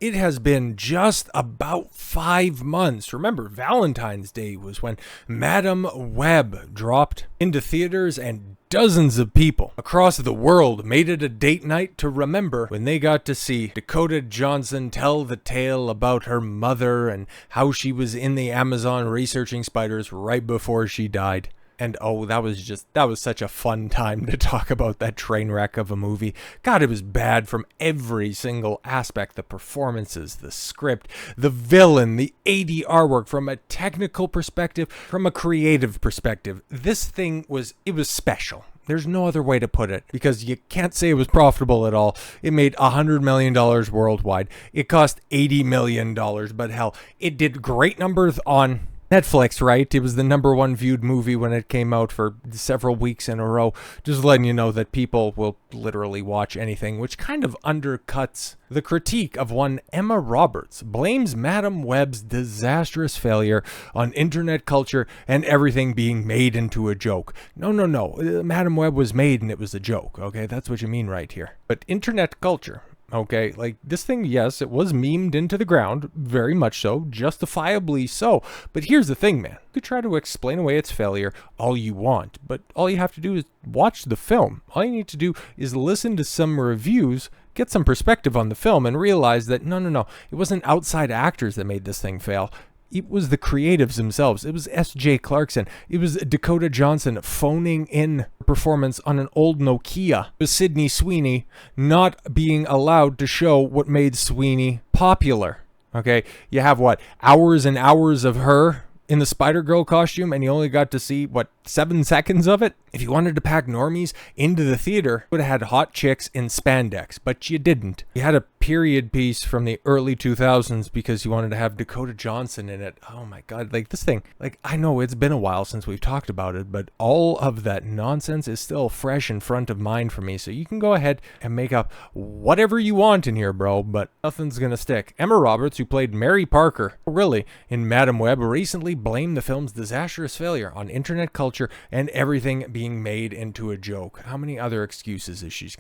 It has been just about 5 months. Remember, Valentine's Day was when Madam Web dropped into theaters, and dozens of people across the world made it a date night to remember when they got to see Dakota Johnson tell the tale about her mother and how she was in the Amazon researching spiders right before she died. And oh, that was such a fun time to talk about that train wreck of a movie. God, it was bad from every single aspect. The performances, the script, the villain, the ADR work, from a technical perspective, from a creative perspective. This thing was special. There's no other way to put it, because you can't say it was profitable at all. It made $100 million worldwide. It cost $80 million, but hell, it did great numbers on Netflix, right? It was the #1 viewed movie when it came out for several weeks in a row. Just letting you know that people will literally watch anything, which kind of undercuts the critique of one Emma Roberts. Blames Madam Web's disastrous failure on internet culture and everything being made into a joke. No. Madam Web was made and it was a joke, okay? That's what you mean right here. But internet culture, okay, like this thing, yes, it was memed into the ground, very much so, justifiably so. But here's the thing, man. You could try to explain away its failure all you want, but all you have to do is watch the film. All you need to do is listen to some reviews, get some perspective on the film, and realize that no, it wasn't outside actors that made this thing fail. It was the creatives themselves. It was S.J. Clarkson. It was Dakota Johnson phoning in performance on an old Nokia. It was Sydney Sweeney not being allowed to show what made Sweeney popular. Okay, you have hours and hours of her in the Spider-Girl costume, and you only got to see 7 seconds of it? If you wanted to pack normies into the theater, you would have had hot chicks in spandex, but you didn't. You had a period piece from the early 2000s because you wanted to have Dakota Johnson in it. Oh my god, this thing, I know it's been a while since we've talked about it, but all of that nonsense is still fresh in front of mind for me, so you can go ahead and make up whatever you want in here, bro, but nothing's gonna stick. Emma Roberts, who played Mary Parker, really, in Madam Web, recently blamed the film's disastrous failure on internet culture and everything being made into a joke. How many other excuses is she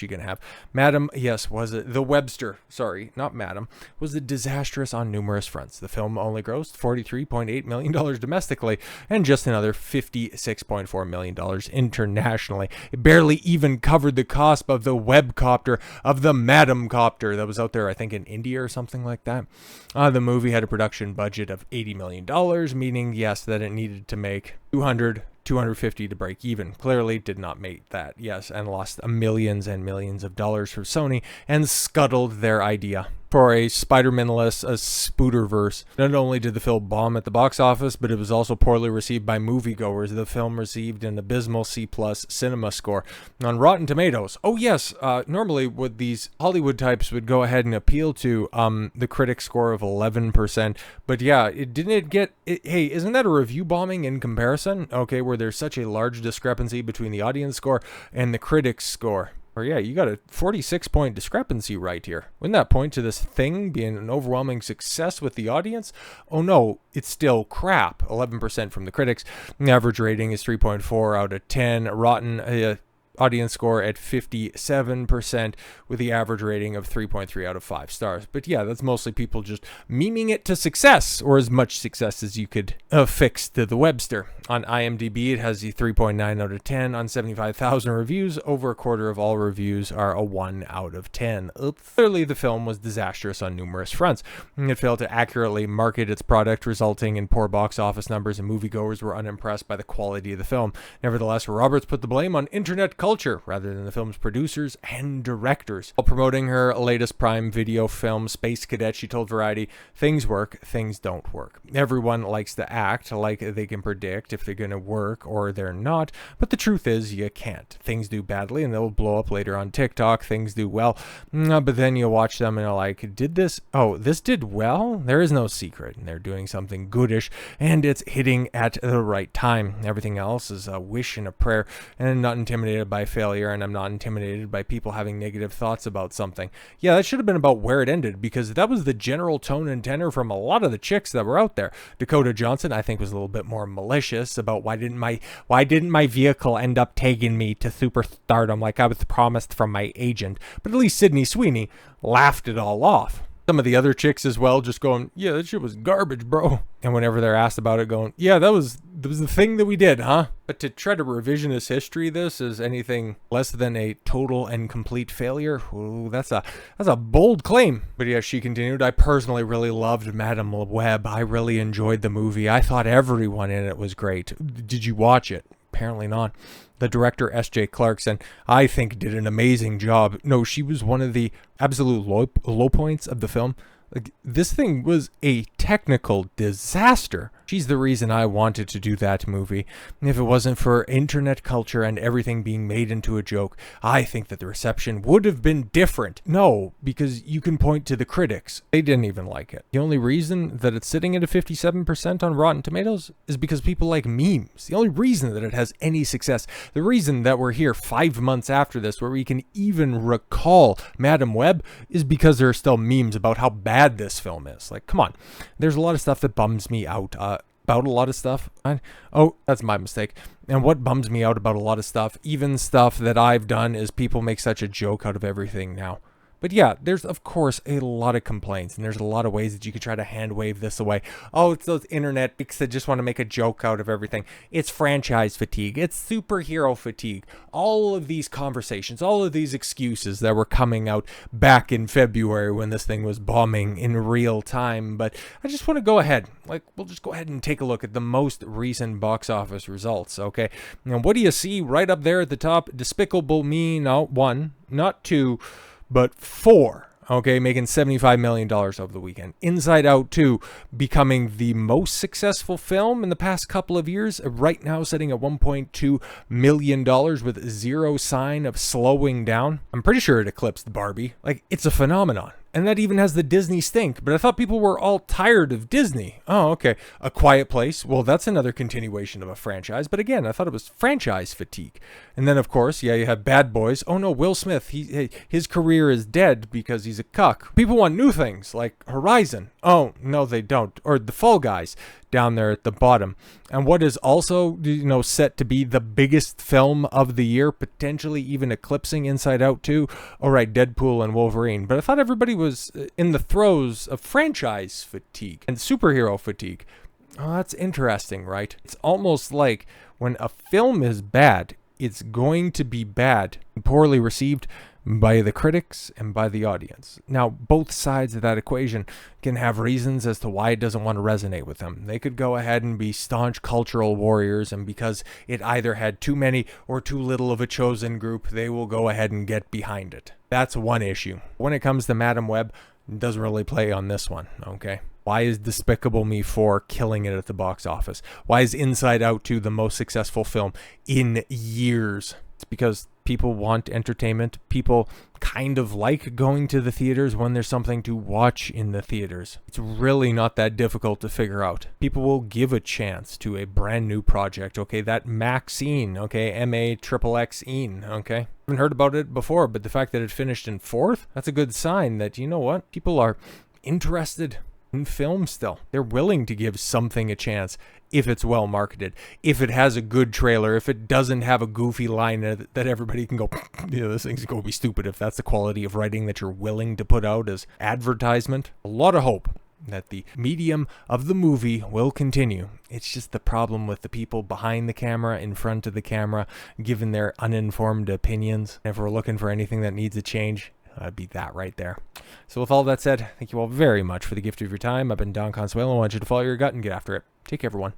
gonna have? Madam, yes, was it the Webster? Sorry, not Madam. Was it disastrous on numerous fronts? The film only grossed $43.8 million domestically and just another $56.4 million internationally. It barely even covered the cost of the Webcopter, of the Madam Copter that was out there, I think, in India or something like that. The movie had a production budget of $80 million, meaning, yes, that it needed to make 250 to break even. Clearly did not make that, yes, and lost millions and millions of dollars for Sony and scuttled their idea for a Spiderman-less, a Spiderverse. Not only did the film bomb at the box office, but it was also poorly received by moviegoers. The film received an abysmal C+ cinema score on Rotten Tomatoes. Oh yes, normally with these Hollywood types would go ahead and appeal to the critic score of 11%, but yeah, hey, isn't that a review bombing in comparison? Okay, where there's such a large discrepancy between the audience score and the critic's score. Or yeah, you got a 46-point discrepancy right here. Wouldn't that point to this thing being an overwhelming success with the audience? Oh no, it's still crap. 11% from the critics. The average rating is 3.4 out of 10. Rotten audience score at 57% with the average rating of 3.3 out of 5 stars. But yeah, that's mostly people just memeing it to success, or as much success as you could affix to the Webster. On IMDb, it has the 3.9 out of 10. On 75,000 reviews, over a quarter of all reviews are a 1 out of 10. Oops. Clearly, the film was disastrous on numerous fronts. It failed to accurately market its product, resulting in poor box office numbers, and moviegoers were unimpressed by the quality of the film. Nevertheless, Roberts put the blame on internet culture rather than the film's producers and directors. While promoting her latest Prime Video film, Space Cadet, she told Variety, "Things work, things don't work. Everyone likes to act like they can predict if they're going to work or they're not, but the truth is you can't. Things do badly and they'll blow up later on TikTok. Things do well, but then you watch them and you're like, this did well? There is no secret. And they're doing something goodish and it's hitting at the right time. Everything else is a wish and a prayer, and I'm not intimidated by failure, and I'm not intimidated by people having negative thoughts about something." Yeah, that should have been about where it ended, because that was the general tone and tenor from a lot of the chicks that were out there. Dakota Johnson, I think, was a little bit more malicious about why didn't my vehicle end up taking me to superstardom like I was promised from my agent. But at least Sydney Sweeney laughed it all off. Some of the other chicks as well just going, yeah, that shit was garbage, bro. And whenever they're asked about it, going, yeah, that was the thing that we did, huh? But to try to revisionist history this as anything less than a total and complete failure, ooh, that's a bold claim. But yeah, she continued, I personally really loved Madam Web. I really enjoyed the movie. I thought everyone in it was great. Did you watch it? Apparently not. The director, S.J. Clarkson, I think did an amazing job. No, she was one of the absolute low points of the film. Like, this thing was a technical disaster. She's the reason I wanted to do that movie. If it wasn't for internet culture and everything being made into a joke, I think that the reception would have been different. No, because you can point to the critics. They didn't even like it. The only reason that it's sitting at a 57% on Rotten Tomatoes is because people like memes. The only reason that it has any success, the reason that we're here 5 months after this where we can even recall Madam Web, is because there are still memes about how bad this film is. Like, come on. There's a lot of stuff that bums me out about a lot of stuff. Oh, that's my mistake. And what bums me out about a lot of stuff, even stuff that I've done, is people make such a joke out of everything now. But yeah, there's of course a lot of complaints, and there's a lot of ways that you could try to hand wave this away. Oh, it's those internet geeks that just want to make a joke out of everything. It's franchise fatigue. It's superhero fatigue. All of these conversations, all of these excuses that were coming out back in February when this thing was bombing in real time. But I just want to go ahead. We'll just go ahead and take a look at the most recent box office results, okay? Now, what do you see right up there at the top? Despicable Me, not 1, not 2, but 4, okay, making $75 million over the weekend. Inside Out 2 becoming the most successful film in the past couple of years, right now sitting at $1.2 million with zero sign of slowing down. I'm pretty sure it eclipsed Barbie. Like, it's a phenomenon. And that even has the Disney stink. But I thought people were all tired of Disney. Oh, okay. A Quiet Place. Well, that's another continuation of a franchise. But again, I thought it was franchise fatigue. And then, of course, yeah, you have Bad Boys. Oh, no, Will Smith. His career is dead because he's a cuck. People want new things like Horizon. Oh, no, they don't. Or The Fall Guys down there at the bottom. And what is also, set to be the biggest film of the year, potentially even eclipsing Inside Out 2. All right, Deadpool and Wolverine. But I thought everybody was in the throes of franchise fatigue and superhero fatigue. Oh, that's interesting, right? It's almost like when a film is bad, it's going to be bad and poorly received by the critics and by the audience. Now, both sides of that equation can have reasons as to why it doesn't want to resonate with them. They could go ahead and be staunch cultural warriors, and because it either had too many or too little of a chosen group, they will go ahead and get behind it. That's one issue. When it comes to Madam Web, it doesn't really play on this one, okay? Why is Despicable Me 4 killing it at the box office? Why is Inside Out 2 the most successful film in years? It's because people want entertainment. People kind of like going to the theaters when there's something to watch in the theaters. It's really not that difficult to figure out. People will give a chance to a brand new project, okay? That Maxine, okay? M-A-X-X-E-N, okay? Haven't heard about it before, but the fact that it finished in 4th, that's a good sign that, you know what? People are interested in film still. They're willing to give something a chance if it's well marketed, if it has a good trailer, if it doesn't have a goofy line that everybody can go, this thing's going to be stupid, if that's the quality of writing that you're willing to put out as advertisement. A lot of hope that the medium of the movie will continue. It's just the problem with the people behind the camera, in front of the camera, giving their uninformed opinions. If we're looking for anything that needs a change, that'd be that right there. So with all that said, thank you all very much for the gift of your time. I've been Don Consuelo. I want you to follow your gut and get after it. Take care, everyone.